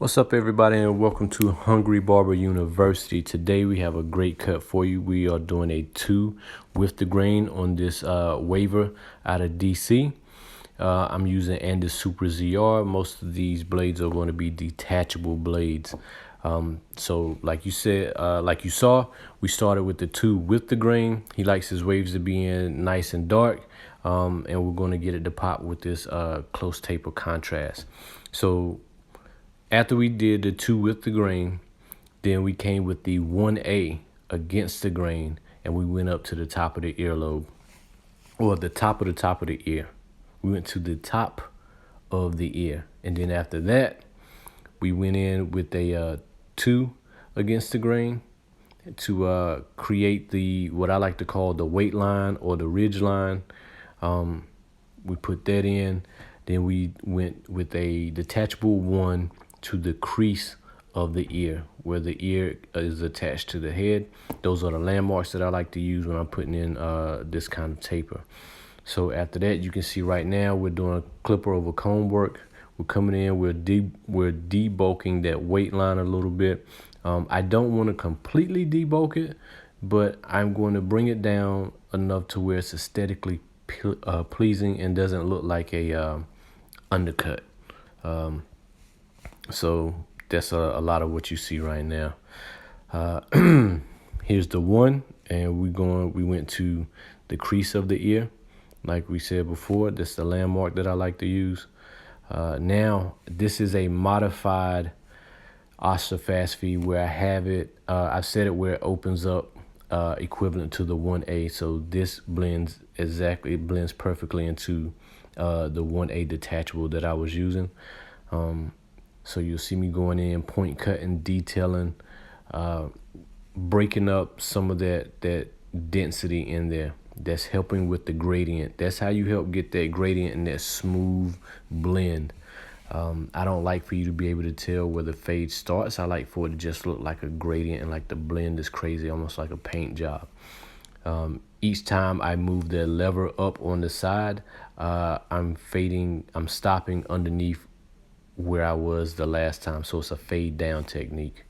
What's up, everybody, and welcome to Hungry Barber University. Today we have a great cut for you. We are doing a 2 with the grain on this Wavy out of DC. I'm using Andis Super ZR. Most of these blades are going to be detachable blades. So like you saw, we started with the 2 with the grain. He likes his waves to be in nice and dark. And we're going to get it to pop with this close taper contrast. So after we did the 2 with the grain, then we came with the 1A against the grain, and we went up to the top of the earlobe, or the top of the ear. We went to the top of the ear, and then after that, we went in with a 2 against the grain to create what I like to call the weight line or the ridge line. We put that in. Then we went with a detachable 1 to the crease of the ear, where the ear is attached to the head. Those are the landmarks that I like to use when I'm putting in this kind of taper. So after that, you can see right now we're doing clipper over comb work. We're coming in, we're debulking that weight line a little bit. I don't want to completely debulk it, but I'm going to bring it down enough to where it's aesthetically pleasing and doesn't look like a undercut. So that's a lot of what you see right now. Here's the 1, and we went to the crease of the ear. Like we said before, that's the landmark that I like to use. Now, this is a modified Oscar fast feed where I have it. I've set it where it opens up equivalent to the 1A. So this blends perfectly into the 1A detachable that I was using. So you'll see me going in, point cutting, detailing, breaking up some of that density in there. That's helping with the gradient. That's how you help get that gradient and that smooth blend. I don't like for you to be able to tell where the fade starts. I like for it to just look like a gradient and like the blend is crazy, almost like a paint job. Each time I move the lever up on the side, I'm stopping underneath where I was the last time. So it's a fade down technique.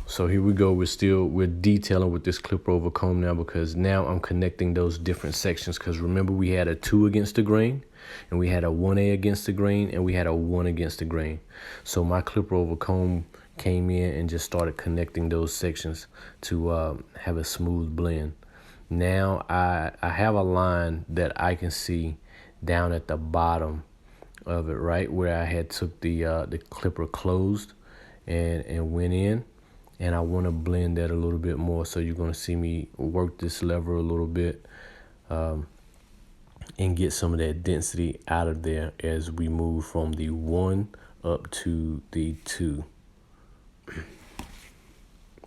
So here we go. We're detailing with this clipper over comb now, because now I'm connecting those different sections. Because remember, we had a 2 against the grain, and we had a 1A against the grain, and we had a 1 against the grain. So my clipper over comb came in and just started connecting those sections to have a smooth blend. Now I have a line that I can see down at the bottom of it, right where I had took the clipper closed and went in, and I want to blend that a little bit more. So you're going to see me work this lever a little bit and get some of that density out of there as we move from the 1 up to the 2.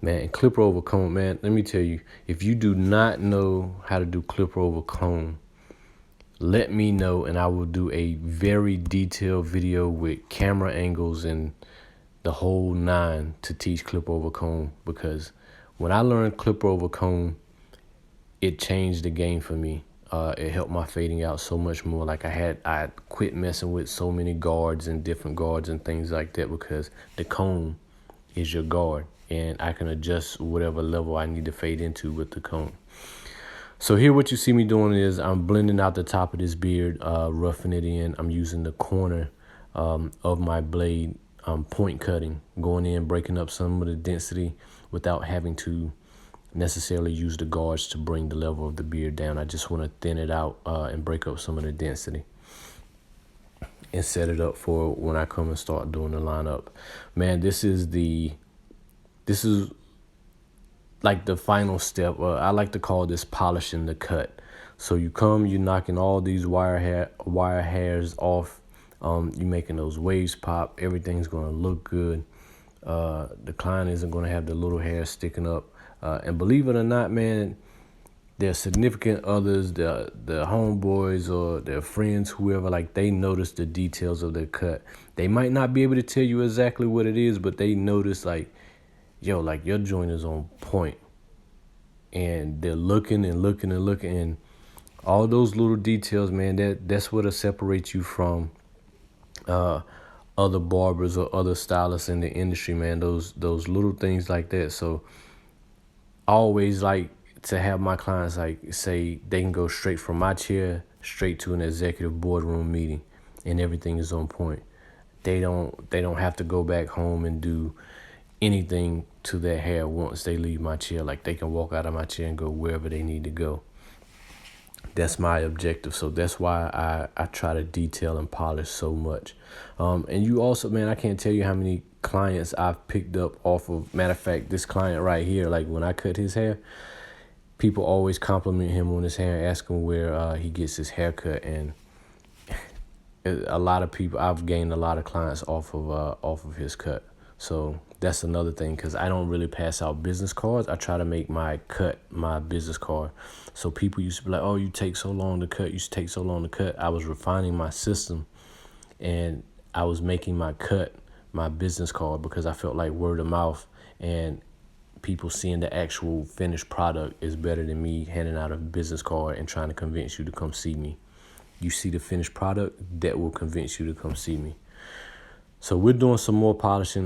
Man, clipper over comb, man, let me tell you, if you do not know how to do clipper over comb, let me know, and I will do a very detailed video with camera angles and the whole 9 to teach clipper over comb. Because when I learned clipper over comb, it changed the game for me. It helped my fading out so much more. Like I quit messing with so many guards and different guards and things like that, because the comb is your guard, and I can adjust whatever level I need to fade into with the comb. So here what you see me doing is I'm blending out the top of this beard, roughing it in. I'm using the corner of my blade, point cutting, going in, breaking up some of the density without having to necessarily use the guards to bring the level of the beard down. I just want to thin it out and break up some of the density and set it up for when I come and start doing the lineup. Man, this is like the final step. I like to call this polishing the cut. So you're knocking all these wire hairs off. You're making those waves pop. Everything's going to look good. The client isn't going to have the little hair sticking up. And believe it or not, man, their significant others, the homeboys or their friends, whoever, like, they notice the details of their cut. They might not be able to tell you exactly what it is, but they notice, like, yo, like, your joint is on point. And they're looking and looking and looking, and all those little details, man, that's what'll separate you from other barbers or other stylists in the industry, man. Those little things like that. So I always like to have my clients like say they can go straight from my chair straight to an executive boardroom meeting, and everything is on point. They don't have to go back home and do anything to their hair once they leave my chair. Like, they can walk out of my chair and go wherever they need to go. That's my objective. So that's why I try to detail and polish so much. And you also, man, I can't tell you how many clients I've picked up off of. Matter of fact, this client right here, like when I cut his hair, people always compliment him on his hair, ask him where he gets his haircut, and a lot of people, I've gained a lot of clients off of his cut. So that's another thing, because I don't really pass out business cards. I try to make my cut my business card. So people used to be like, oh, you take so long to cut. You take so long to cut. I was refining my system, and I was making my cut my business card, because I felt like word of mouth and people seeing the actual finished product is better than me handing out a business card and trying to convince you to come see me. You see the finished product, that will convince you to come see me. So we're doing some more polishing.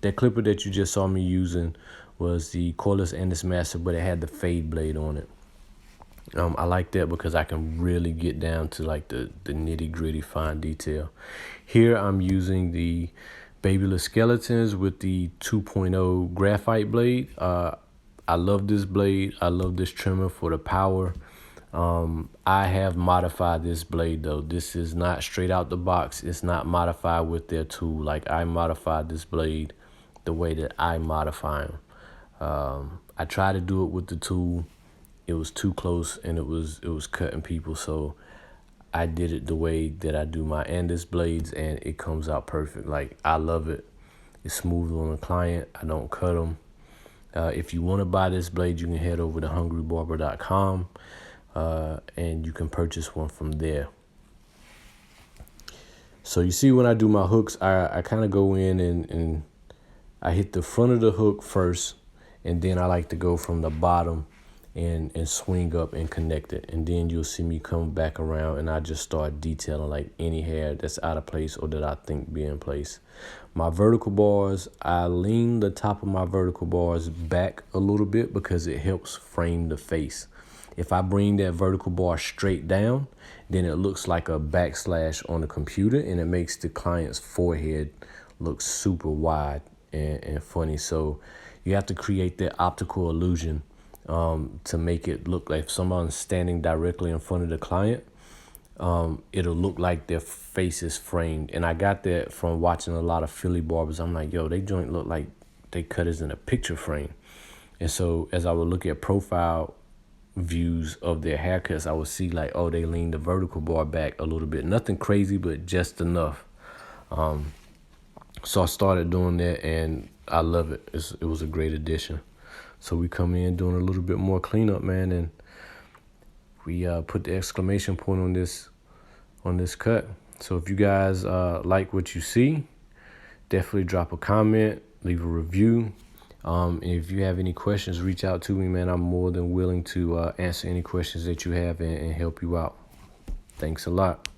That clipper that you just saw me using was the cordless Andis Master, but it had the fade blade on it. I like that because I can really get down to like the nitty gritty fine detail. Here I'm using the Babyless Skeletons with the 2.0 graphite blade. I love this blade. I love this trimmer for the power. I have modified this blade though. This is not straight out the box. It's not modified with their tool. Like, I modified this blade the way that I modify them. I tried to do it with the tool. It was too close and it was cutting people. So I did it the way that I do my Andis blades, and it comes out perfect. Like, I love it. It's smooth on the client. I don't cut them. If you want to buy this blade, you can head over to hungrybarber.com. And you can purchase one from there. So you see, when I do my hooks, I kind of go in and I hit the front of the hook first, and then I like to go from the bottom and swing up and connect it. And then you'll see me come back around and I just start detailing like any hair that's out of place or that I think be in place. My vertical bars, I lean the top of my vertical bars back a little bit because it helps frame the face. If I bring that vertical bar straight down, then it looks like a backslash on the computer, and it makes the client's forehead look super wide and funny. So you have to create that optical illusion to make it look like if someone's standing directly in front of the client, it'll look like their face is framed. And I got that from watching a lot of Philly barbers. I'm like, yo, they joint look like they cut us in a picture frame. And so as I would look at profile views of their haircuts, I would see like, oh, they leaned the vertical bar back a little bit. Nothing crazy, but just enough. So I started doing that, and I love it. It was a great addition. So we come in doing a little bit more cleanup, man, and we put the exclamation point on this cut. So if you guys like what you see, definitely drop a comment, leave a review. And if you have any questions, reach out to me, man. I'm more than willing to answer any questions that you have and help you out. Thanks a lot.